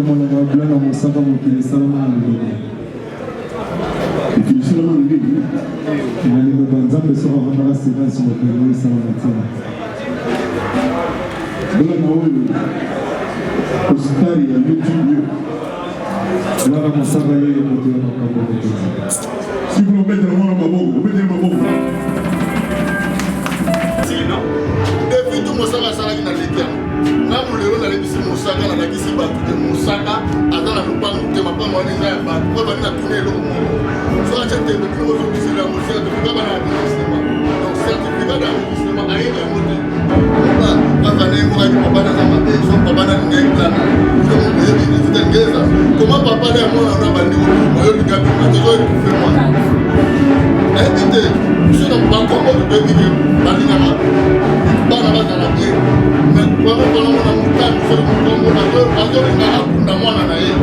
mon agabla na mosaka mokili salama na lelo. Mokili salama na lelo. Na lelo banzambe soka vana séquence mokili salama tina. Bola na oyo. Oscari ya YouTube. Lara mosaka yeye mokili na kaboko. Si vous mettez le monde en babou, vous mettez le babou. Depuis tout mosaka salaki na lekia. Na mulelo na lebisi mosaka na lakisi batu de mosaka atana lupango te mapango ani za ba ko ba na tunelo mo. So acha te de ko so bisi la mosaka de ka ba na sistema. Donc certificat d'enregistrement a été monté. Ba ba na mo ka ba na kama te so ba na ngai plan. So mo ye ni de ngeza. Comment papa na mo na ba ndi mo yo ni ka bi ma zo ni fe mo. Évite, je ne pas comment de bébé balinama. Bana bana na bien. Mais kwa kwa na mwana mutani so ko mo na yo azo ni na kunda mwana na yeye.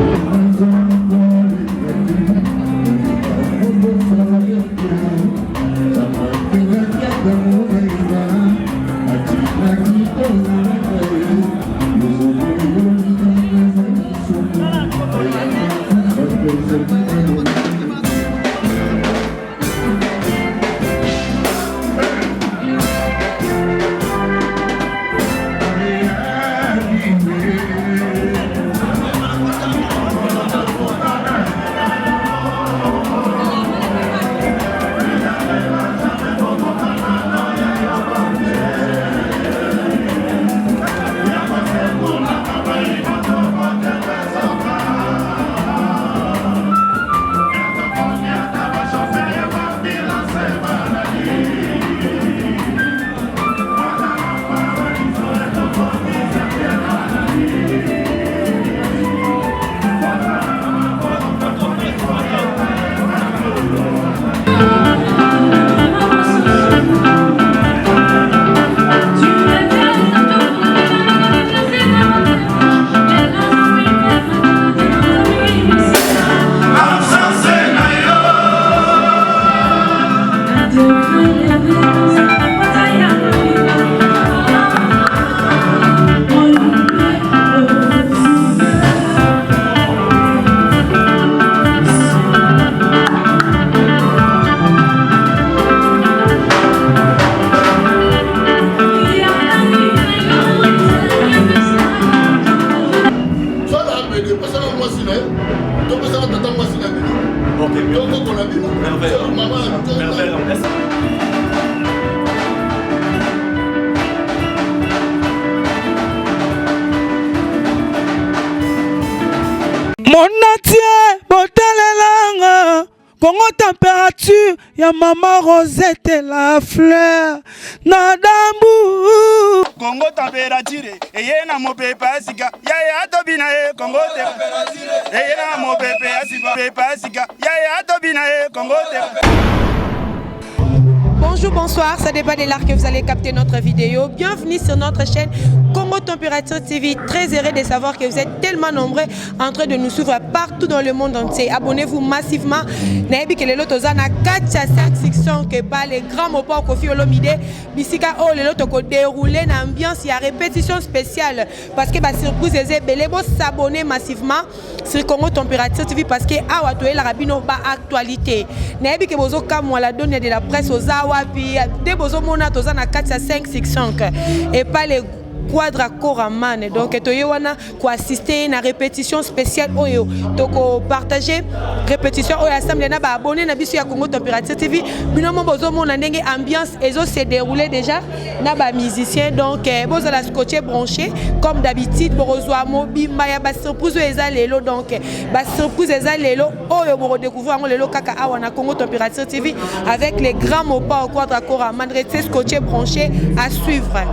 Congo température, ya maman Rosette la fleur, Nadambu. Congo température, et na mo pepe asika, ya tobina e Congo température, et na mo pepe asika, ya tobina e Congo température. Bonjour, bonsoir, ça dépend de l'art que vous allez capter notre vidéo. Bienvenue sur notre chaîne Congo Température TV. Très heureux de savoir que vous êtes tellement nombreux en train de nous suivre partout dans le monde entier. Abonnez-vous massivement. N'ayez que les lots aux 4 à 5 sections que par les grands mots pour Kofi Olomide. Bisika oh les lots au déroulé une ambiance, il y a répétition spéciale parce que bah surprise c'est belé s'abonner massivement sur Congo Température TV parce que awa to la rabino ba actualité. N'ayez que bozo comme la donne de la presse aux awapi des bozo mona toza na 4 à 5 sections et pas les quadra koraman donc toyo wana ko assister na répétition spéciale oyo toko partager répétition oyo assemblée na ba abonné na biso ya Congo Température TV bino mo bozo mona ndenge ambiance ezo se dérouler déjà na ba musicien donc bozo la scotché branché comme d'habitude borozwa mobimba ya ba surprise eza lelo donc ba surprise eza lelo oyo bo redécouvrir ngo lelo kaka awa na Congo Température TV avec les grands mots pas au quadra koraman resté scotché branché à suivre.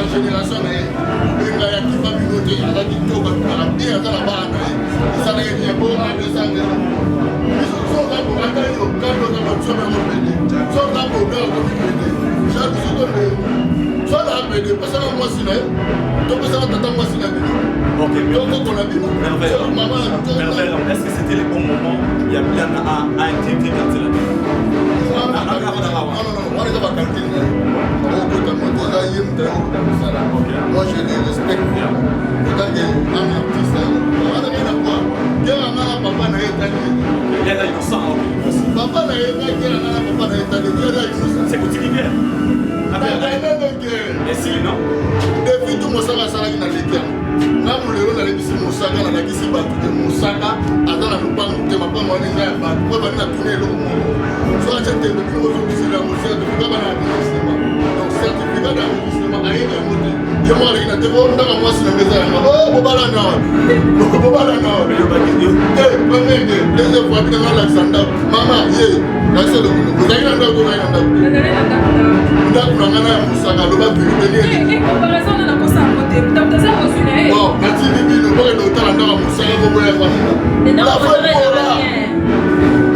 génération na ye benga ya kifa binote azaki toka kala bien azala bana isala ye ya bona desanga biso soka ko atali ko kando na matsoba mo pede soka ko ga ko pede chaque seconde soit la pede parce que moi si là to parce que tata moi si là OK donc on a vu maman est-ce que c'était le bon moment il y a bien à intégrer dans la vie non on est dans la cantine moi je les respecte bien. Autant que un artiste, on a rien à voir. Quel papa n'a été il y a là il sent papa n'a été papa n'a été c'est quotidien. Et si non depuis tout mon sang a salé dans les terres. Même le rôle d'aller ici Moussaka n'a qu'ici battu de Moussaka attend la loupa monter ma pas moi les gars pas pour venir tourner le monde. Soit j'étais le plus gros officier de la Moussaka de pas mal donc certificat d'enregistrement a été monté. Je moi les gars te vois dans moi sur la maison. Oh bobala na. Bobala na. Premier deuxième fois que dans Alexander maman yé la seule vous avez un d'accord Moussaka le va plus tenir. Comparaison na kosa côté. Tataza osune. Bon, merci Bibi, le bon est dans la Moussaka pour voir la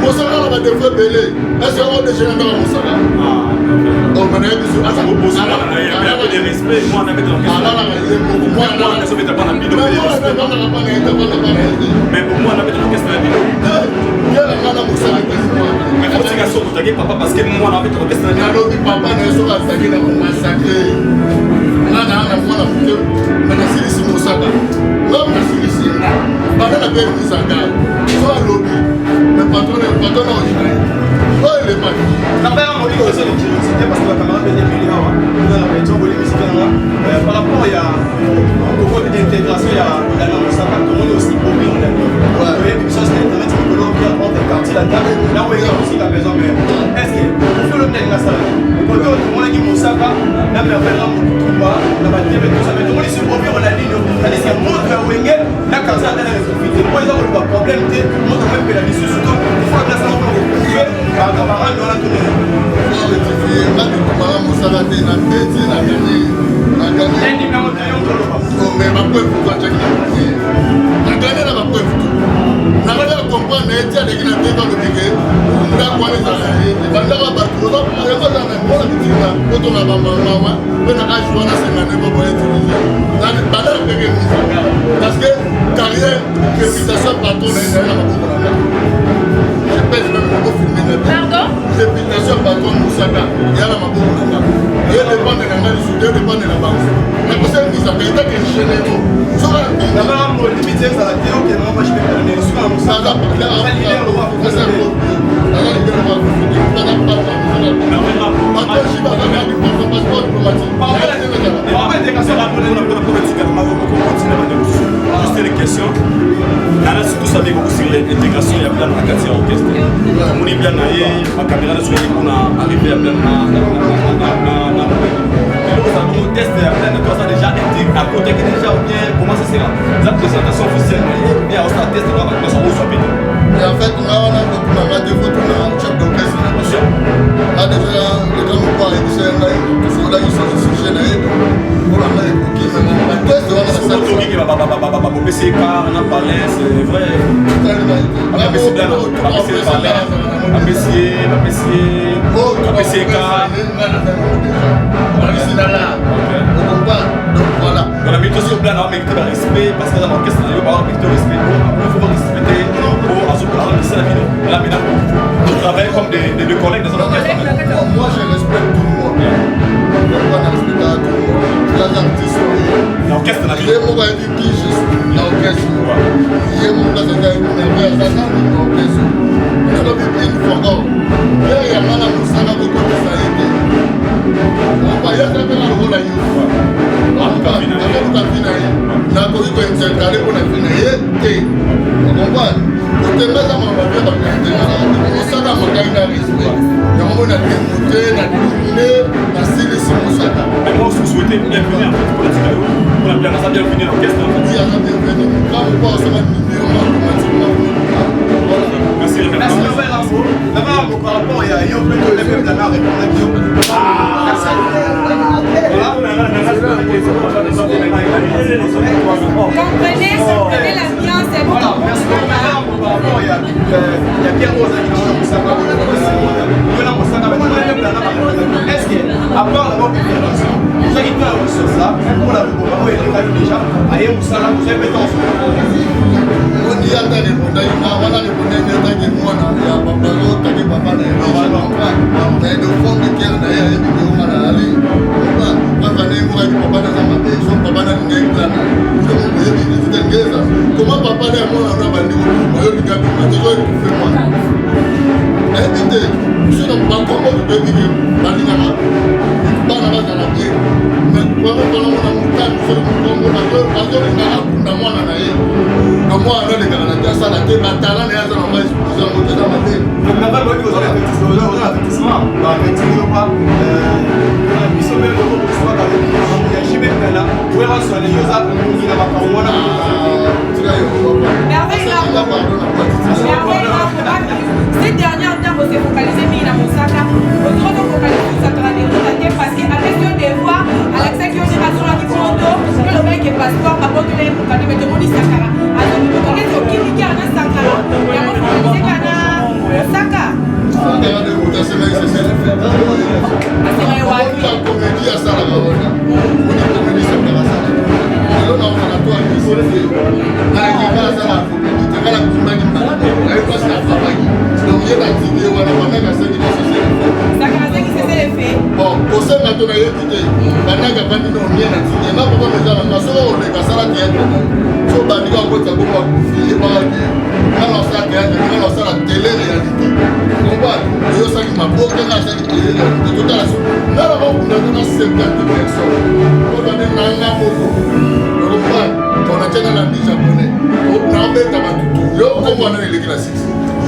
Moussaka va devoir belé. Est-ce qu'on va déjà dans la Moussaka? Oh, mais il y a des respect, moi on avait de l'orchestre. Moi on a sauvé ta panne. Mais pour moi on avait de l'orchestre. Mais faut que tu aies papa parce que moi on avait de l'orchestre. Papa ne sera pas massacré. Mais Moussaka. L'homme ici, pendant la guerre de Saka, soit lobby, le patron original. Oh, il est mal. Après, on dit que c'est parce que la camarade de Débili, par rapport à au côté d'intégration, il y a la Moussaka, tout le monde est aussi pauvre. On a dit ça, c'est Internet, c'est que l'on vient prendre des quartiers là-dedans. Là où il y a aussi la maison, mais est-ce que vous faites le même la salle? Quand on a dit Moussaka, là, mais après, là, on va la battre, tout ça, mais tout le monde est sur on a dit, c'est-à-dire qu'il y a beaucoup de Wenger, là, quand ça a été profité. Moi, ils ont le problème, moi, quand même, la mission, surtout, il faut que ça soit retrouvé, car camarade, on a tout donné. Il faut rectifier, quand le camarade Moussaka a gagné, a gagné. Mais ma preuve, pourquoi tu as gagné? La gagné, la preuve. La manière de comprendre, elle dit à l'église dans le biguet, on a quoi les alliés, on a la bateau, on a la même, on a dit, quand on a maman, on a âge, on a 5 années pour utiliser. Dans le balai, on a Moussaka. Parce que carrière, réputation, patron, on a la bateau. Je pèse même pour filmer le temps. Pardon? Réputation, patron, Moussaka. Il y a la bateau. Il dépend de la main, il dépend de la banque. Mais pour ça, Moussaka, il y a des généraux. D'abord, mon limite, c'est la théo qui est non, moi je vais donner sur la Moussaka. Juste les questions. Nana surtout ça veut beaucoup sur l'intégration, il y a plein de quartiers orchestre. On est bien naïe, ma caméra sur les qu'on a arrivé à plein de test, il y a plein de choses déjà intégrées. À côté qui déjà bien, comment ça sera? La présentation officielle, bien, on s'est testé, on va commencer à vous swapper. Et en fait, on a des photos de chef d'orchestre. Ah, déjà, les grands pouvoirs, ils sont là, ils sont ici chez nous. Pour la main, qui est le test, on va faire ça. On peut essayer car on a parlé, c'est vrai. On a essayé bien, on a essayé parler. On a essayé car. On a essayé là. Donc voilà. On a mis tout sur le plan, on a mis tout le respect, parce que dans l'orchestre, on a mis tout le respect. Il faut respecter pour assurer la vidéo. Là, maintenant, on travaille comme des collègues dans l'orchestre. Moi, je respecte tout le monde. On a respecté tout le monde. Les artistes, l'orchestre, la vidéo. Il y a mon qui juste l'orchestre. Il y a mon gars qui a une l'orchestre. Il y a une fois. Il y a mal à Moussaka beaucoup de ça. On va y aller dans le rôle à you. nakoki kointercale mpona finaye on comprend otembeza mababia bakosaka makai na respect yango mona démoute na dimine nasilisi mosaka moi je souhaitais bienvenue en fait politique pour la bien ça bien finir l'orchestre aza bienvenu kama kwa osaka nimio même la répondre à Bio. Comprenez l'ambiance, c'est bon. Il y a Pierre Rosa qui est est-ce que, à part la mort de Pierre Rosa, vous avez pas sur ça, pour la bourre, il a déjà, à Moussala, vous avez temps. On y a des voilà les bonheurs de moi, il y a papa l'autre, qui papa n'est pas mais de fond de cœur, il y a des vidéos à aller. Papa n'est pas papa dans la maison, papa n'a pas comment papa n'est pas dans la maison, il y a des évitez, je ne pas comment je peux dire, mais cette dernière temps, vous êtes focalisé à Moussaka. Vous êtes focalisé parce qu'avec ce devoir, Alexa qui aussi rassure la photo, que le mec est passeport, par contre, il est focalisé mais tout le monde est Sakara. Alors, vous connaissez au Kimi qui a un Sakara. Il y a un focalisé à Moussaka.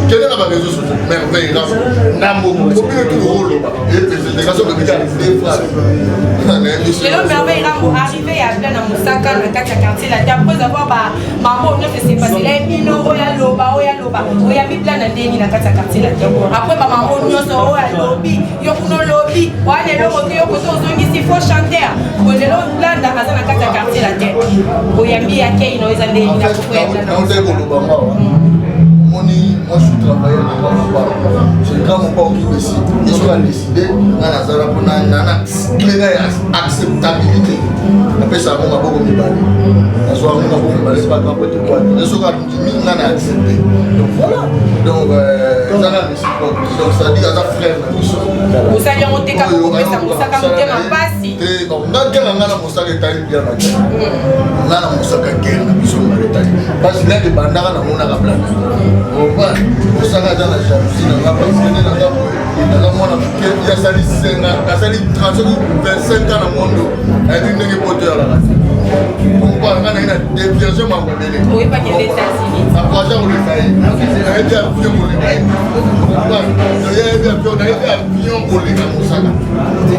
quelle est la réseau social? Merveille, merveille arrivé à plein à Moussaka, dans le quartier, après avoir maman, ne s'est passé les mino, oya loba, oya mis plein de déni dans le quartier. Après, maman, on a lobby, yokuno lobby, oya le roté, il faut chanter. On est là, plein dans le quartier la tête. Oya mis à qui nous a déni dans le moi je suis travailleur de grand papa. C'est grand papa qui décide. Ils ont décidé, on a acceptabilité. Après ça, on a beaucoup de balles. On a beaucoup de balles, c'est pas grand peu de quoi. Les gens ont accepté. Donc voilà. Donc, ça a réciproque. Donc ça dit à ta frère. Vous allez monter comme vous, mais ça vous a monté ma passe. Donc, on a dit à la Moussa qui est allé bien à terre. On a la Moussa qui est allé bien. Parce qu'il y a des bandaras dans mon arablan. On s'en a dans la jalousie, on a pas besoin de la il y a sali 25 ans dans le monde. Elle est une poteur là. On voit qu'on a une déviation à Mobélé. Oui, pas qu'il y ait des États-Unis. À quoi ça on les paye? On a été à pion pour les payer. On a été à pion pour les payer.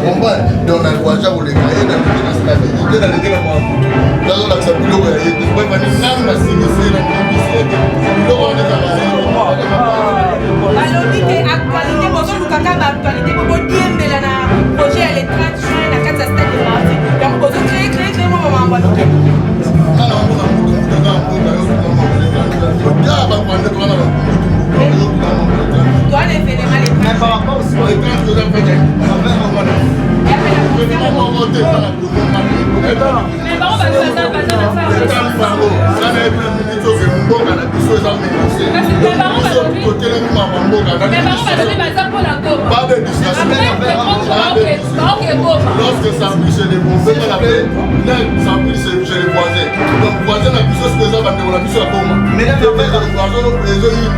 On va dans la quoi ça on les paye dans les stabilité dans les développements. Là on a accepté le gars. Il faut pas ni nam la signer la publicité. Il faut on est à la alors, il y a actualité, bonjour, nous avons actualité, nous avons dit le projet à l'étranger, la carte à stade de marché. Donc, nous avons créé, moi, on va nous lorsque ça bouge les bons, ça bouge chez les voisins. Donc, voisin la puissance que ça va te la puissance à bombe. Mais là, le voisin, les gens, ils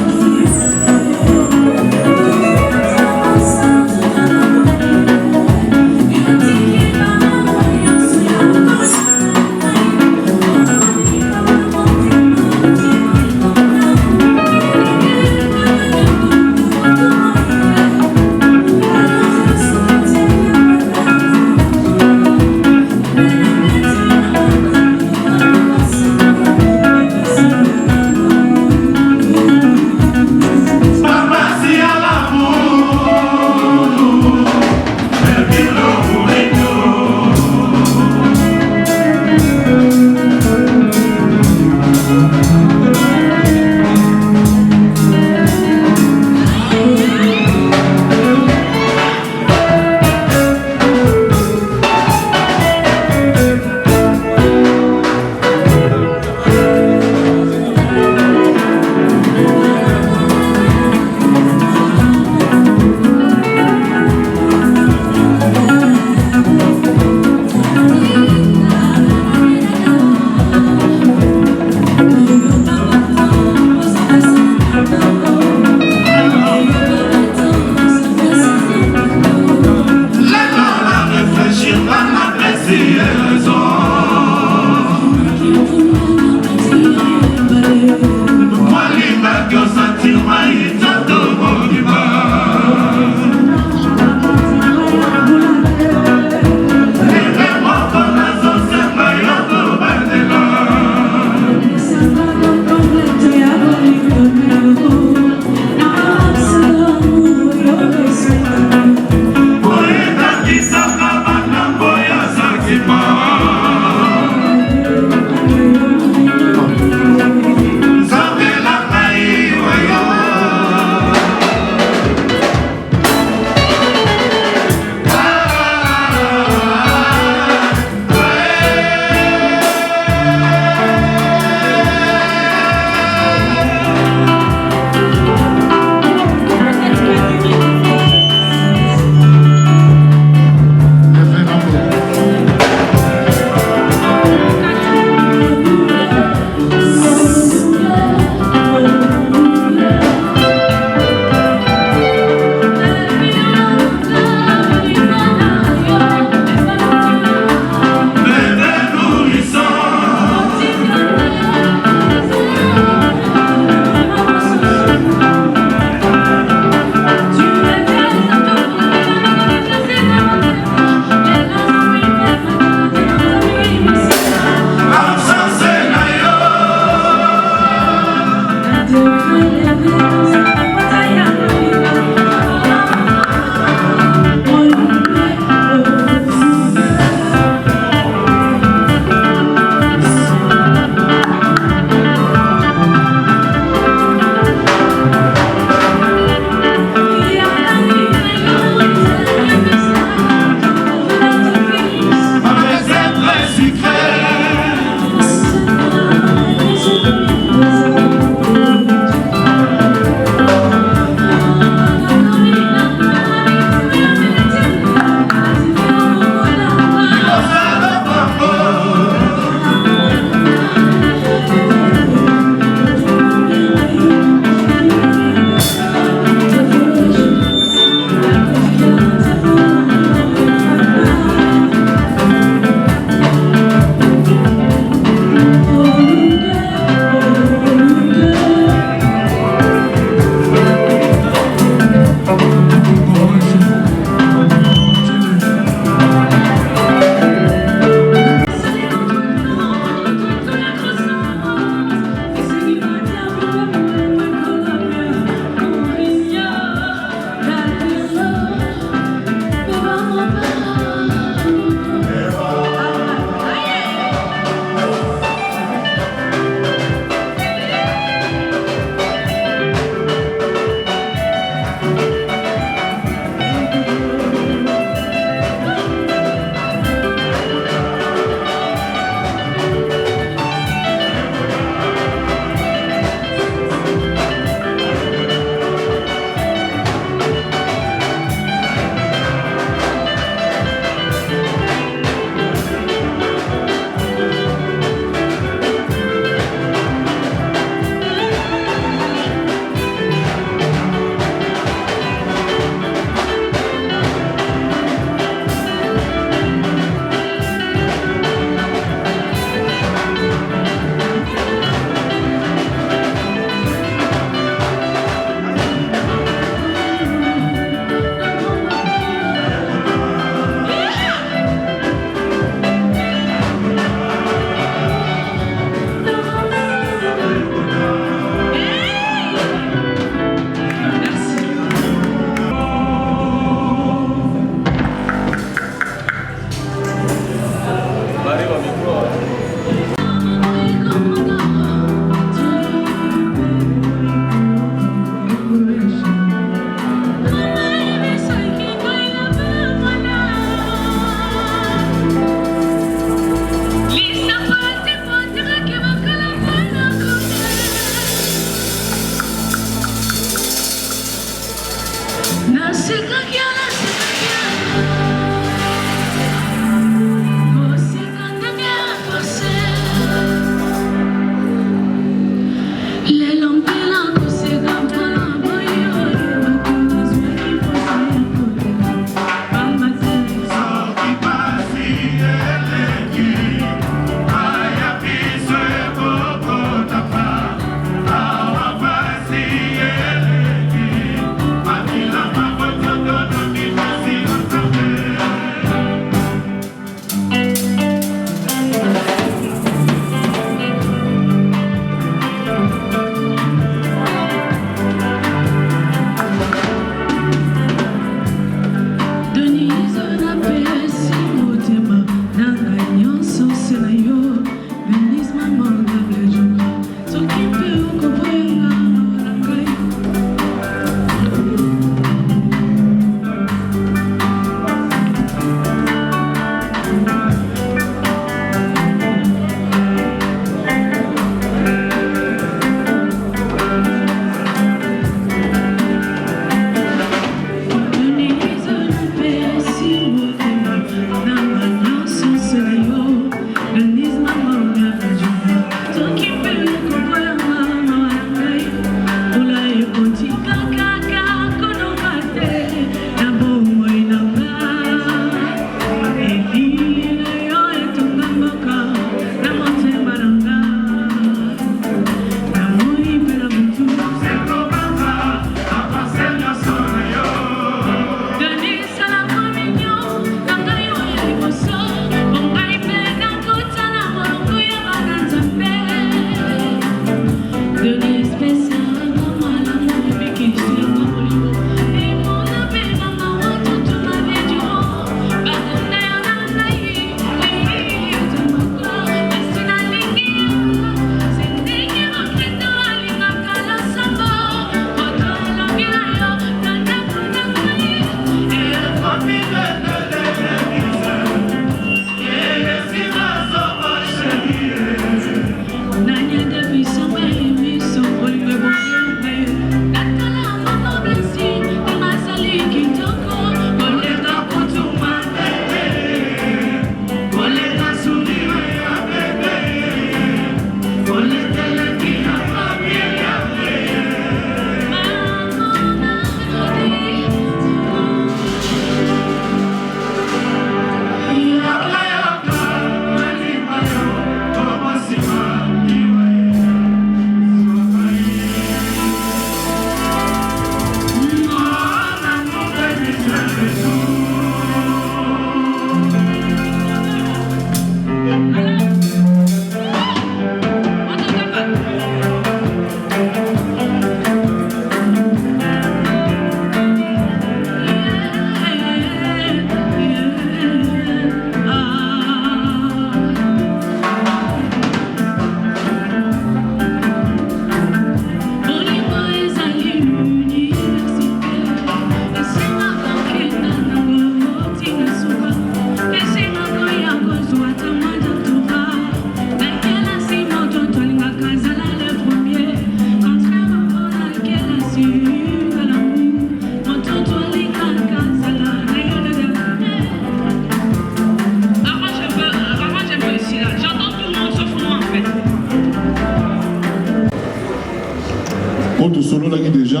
Autre solo là qui déjà.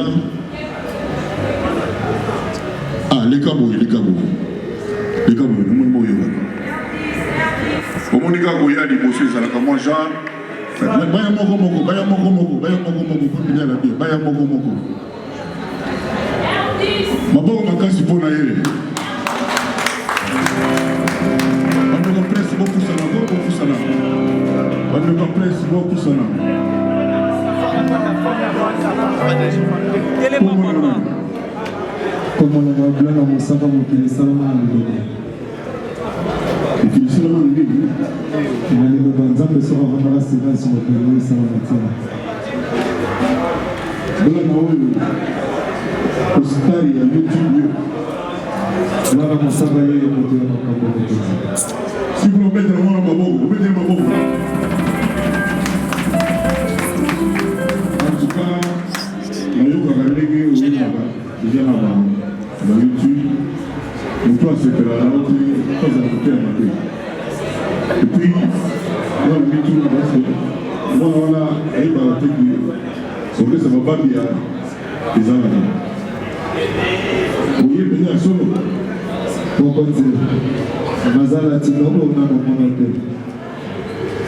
Ah, les cabos, les cabos. Les cabos, le monde moyen. Au monde des cabos, il y a des bosses, ça là comme moi, genre. Baya moko moko, baya moko moko, baya moko moko, pour bien la bien, baya moko moko. Maboko makasi pona yele. Bando ko presse beaucoup sana, beaucoup sana. Bando ko presse beaucoup sana. Comme on a blanc dans mon sac, mon pays, ça m'a amené. Et puis c'est là où il est. Il a les bandes sur la sévère sur le pays, ça m'a amené. Voilà, moi, au stade, il y a YouTube. Là, mon sac, il y a le côté de si vous mettez le monde à Maboko, vous mettez le Maboko. En tout cas, il y a eu un regardé qui est au Nigeria, dans YouTube. Donc, toi, c'est que la route est très importante à mater. Et puis, là, le métier, moi, voilà, il y a eu un truc qui ça va pas bien les années. Vous voyez, venir à solo. Pourquoi dire Mazal latino, on a mon monopole.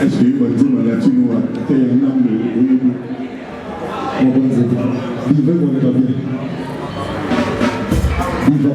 Est-ce que vous avez dit latino à un homme de Pourquoi dire vivez pour ne pas bien. Vivez.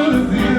Rosie.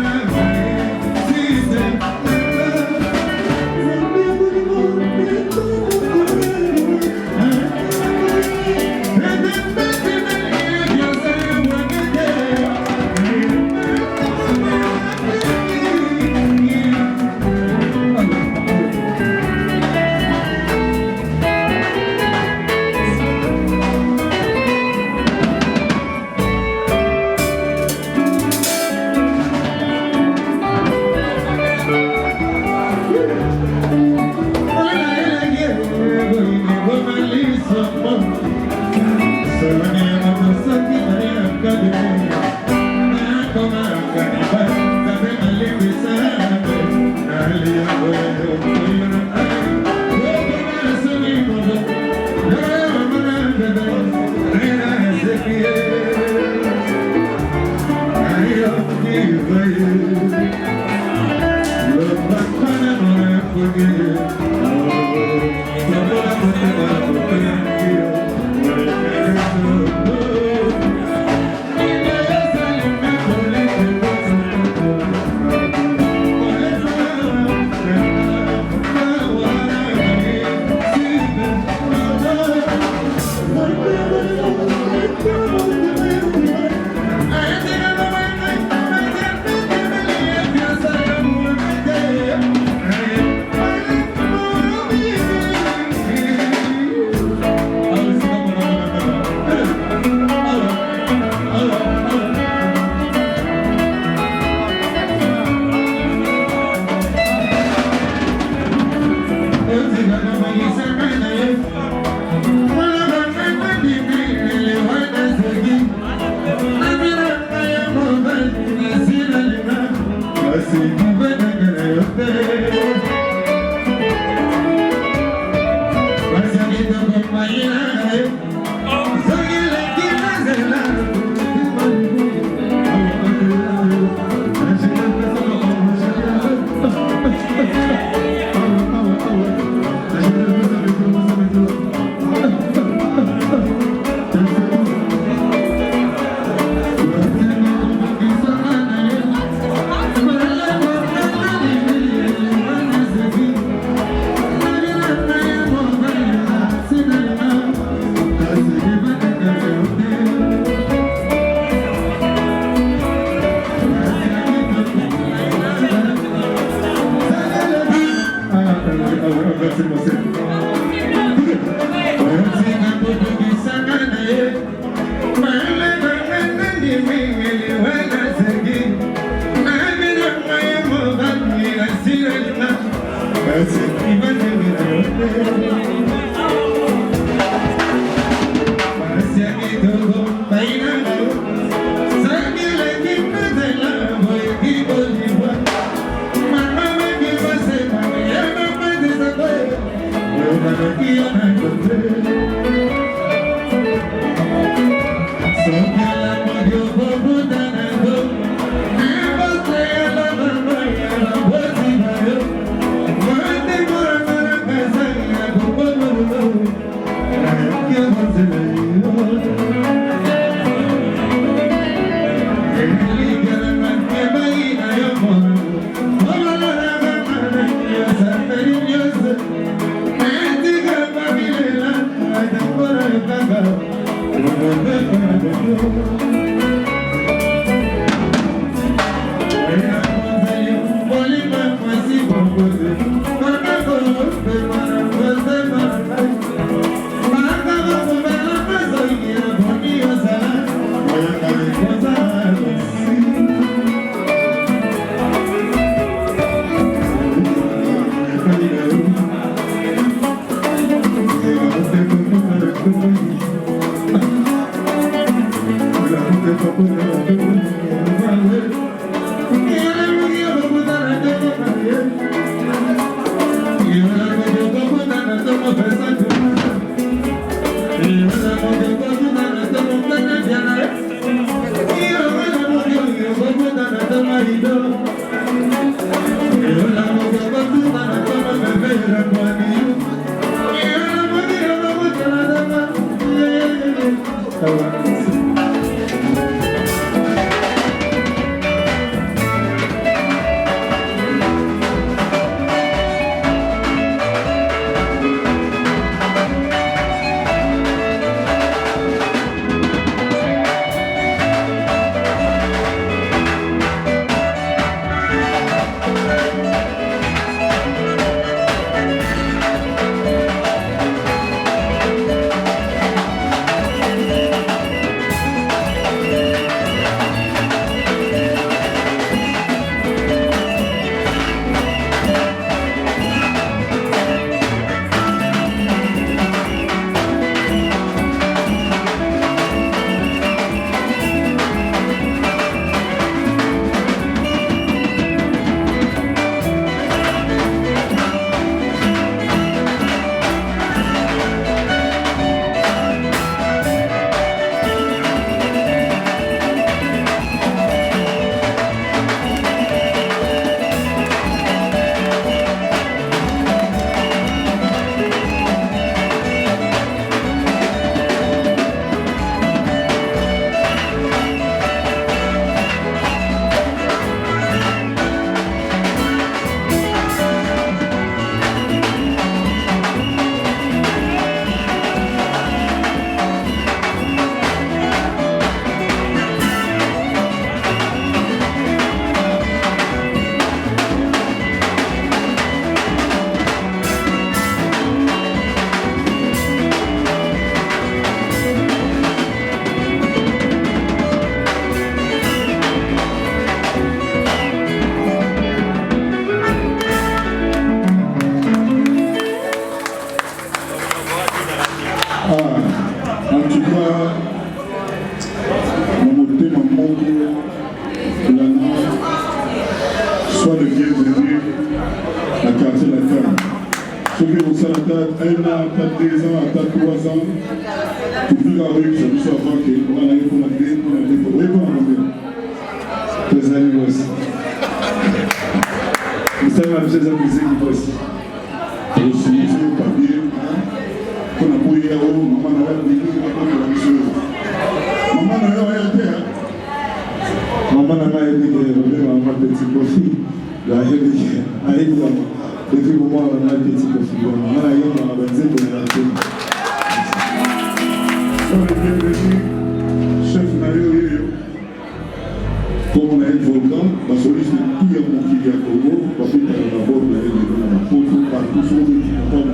Pour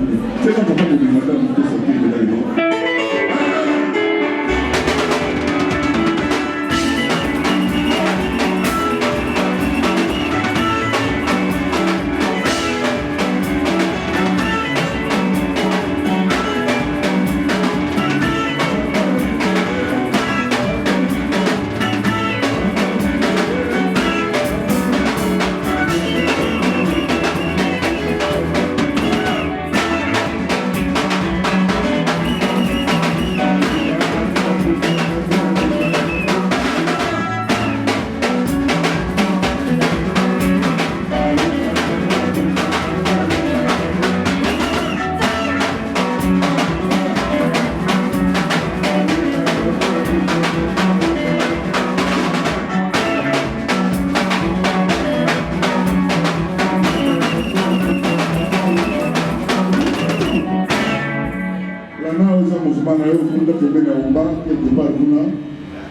départ kuna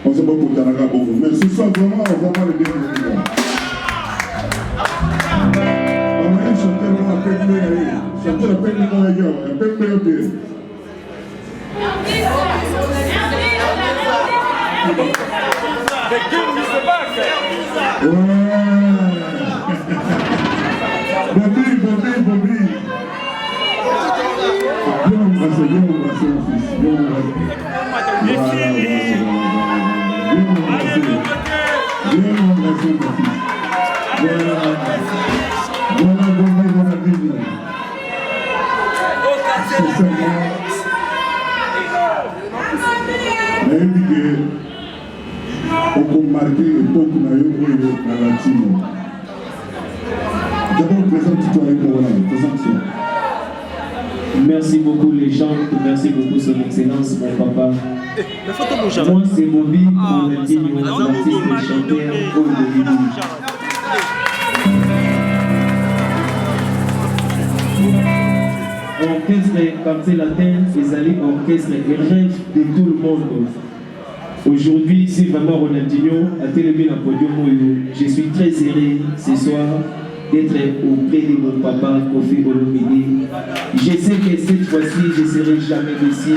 on sait pas kotanaka beaucoup mais ce soir vraiment le bien on a chanteur on appelle chanteur appelle les gars appelle les The king is the back. Bobby. Bien embrassé, mon fils. Bien embrassé. Voilà, vie. C'est seulement... on peut marquer l'époque na latino. D'abord, présente-toi avec moi, présente-toi. Merci beaucoup les gens, merci beaucoup son excellence, mon papa. Moi c'est Bobby, mon artiste et chanteur Paul de Orchestre quartier latin, les alliés orchestre et rêve de tout le monde. Aujourd'hui, c'est vraiment Ronaldinho à Télémé la podium. Je suis très heureux ce soir d'être auprès de mon papa Kofi Olomide. Je sais que cette fois-ci, je ne serai jamais ici.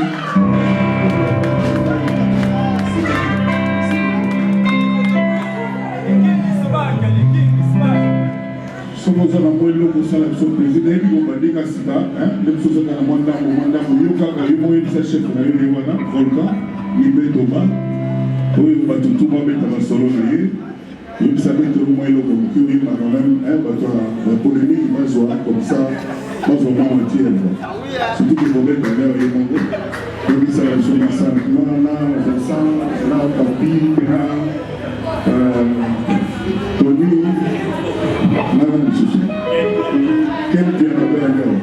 Sokoza na mwelo kosala biso plaisir nayebi kobandika sika nde biso ozaka na mwa ndambo yokaka yo moyebisa chef na yo ye wana volcan libetoba oyo bato tu babeta basolo na ye yebisa bete mwa eloko moki oyeba quand même bato ya polémique bazwa comme ça bazwa mwa matière surtout ke kobeta leo ye mongo yebisa biso na Vincent na Papi na Tony nana mosusu quel bien appelle encore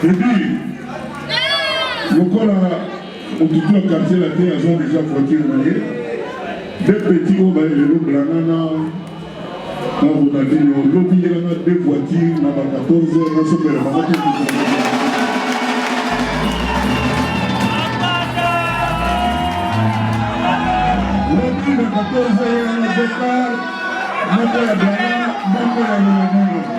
Et puis, le col au tout le quartier, la terre, ils ont déjà voiture mariée. Des petits gros, le blanana, on a dit, on a deux voitures, on a 14 heures, on a super. Le 14 heures, on a départ, on a la blana, on a la blana.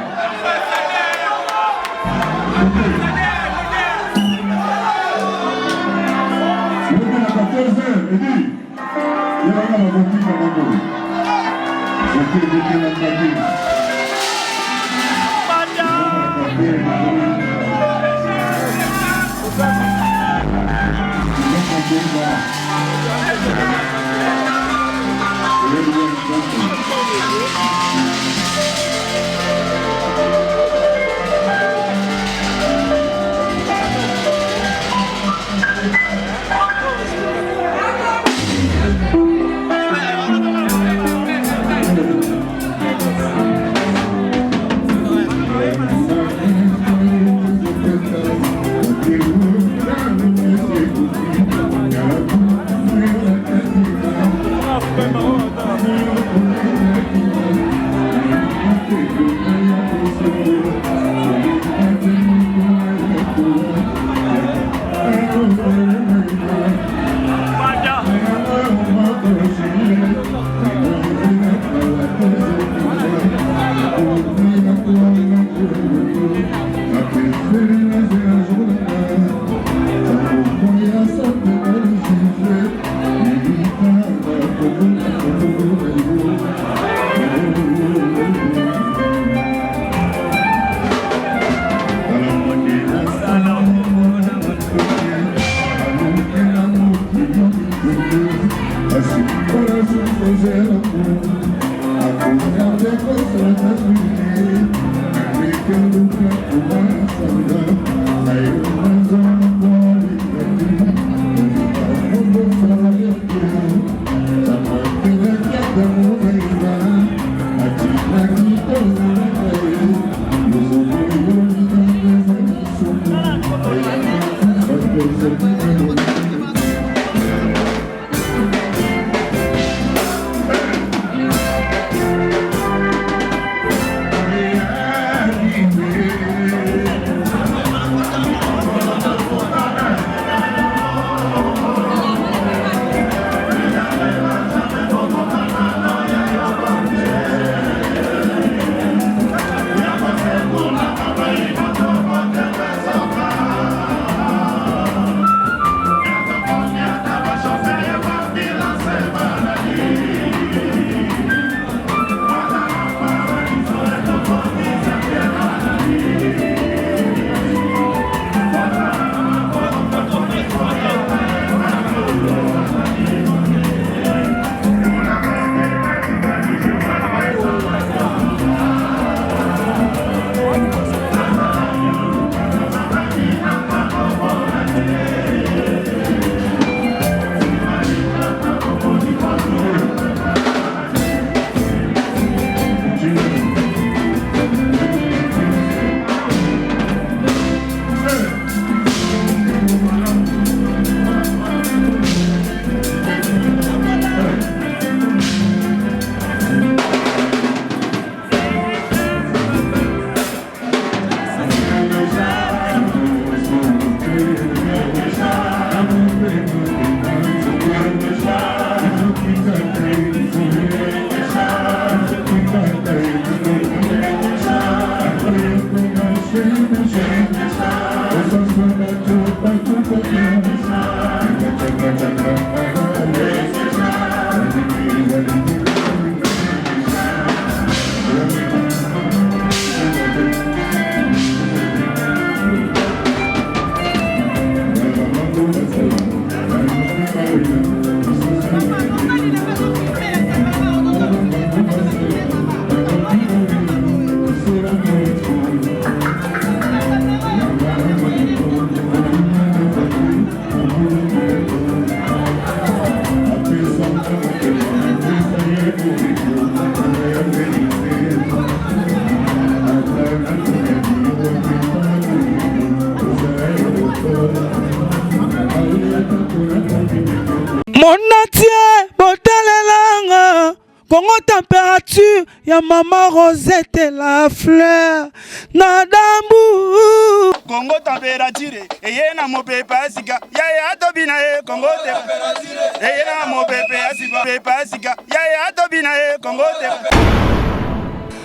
Mon atier, botalelanga. Congo température, ya maman Rosette la fleur. Nadambu. Congo température, eye na mopepa sika. Ya tobina e Congo température. Eye na mopepa sika. Pepa sika. Ya tobina e Congo température.